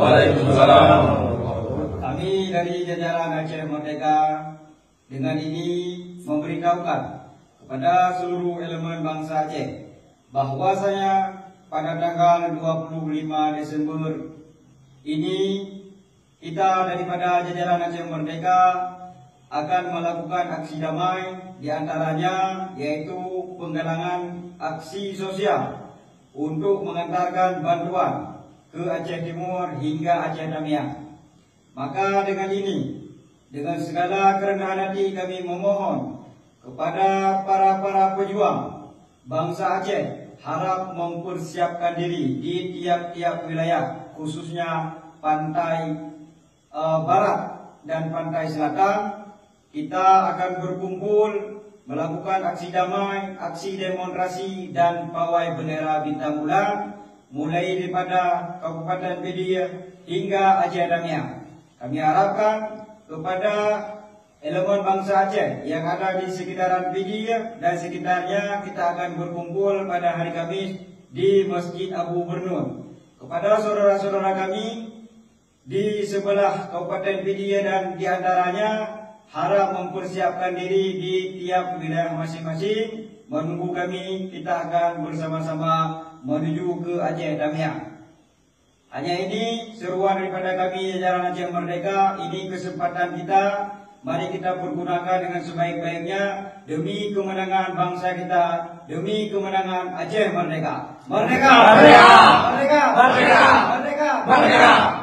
Waalaikumsalam. Kami dari jajaran Aceh Merdeka dengan ini memberitahukan kepada seluruh elemen bangsa Aceh bahwasanya pada tanggal 25 Desember ini kita daripada jajaran Aceh Merdeka akan melakukan aksi damai, di antaranya yaitu penggalangan aksi sosial untuk mengantarkan bantuan ke Aceh Timur hingga Aceh Damiang. Maka dengan ini, dengan segala kerendahan hati kami memohon kepada para pejuang bangsa Aceh harap mempersiapkan diri di tiap-tiap wilayah, khususnya pantai barat dan pantai selatan. Kita akan berkumpul melakukan aksi damai, aksi demonstrasi dan pawai bendera bintang bulan mulai daripada Kabupaten Pedia hingga Aceh Damiang. Kami harapkan kepada elemen bangsa Aceh yang ada di sekitaran Pedia dan sekitarnya, kita akan berkumpul pada hari Kamis di Masjid Abu Bernun. Kepada saudara-saudara kami di sebelah Kabupaten Pedia dan di antaranya, harap mempersiapkan diri di tiap wilayah masing-masing. Menunggu kami, kita akan bersama-sama menuju ke Aceh Damiang. Hanya ini seruan daripada kami jajaran Aceh Merdeka. Ini kesempatan kita, mari kita pergunakan dengan sebaik-baiknya demi kemenangan bangsa kita, demi kemenangan Aceh Merdeka. Merdeka! Merdeka! Merdeka! Merdeka! Merdeka! Merdeka!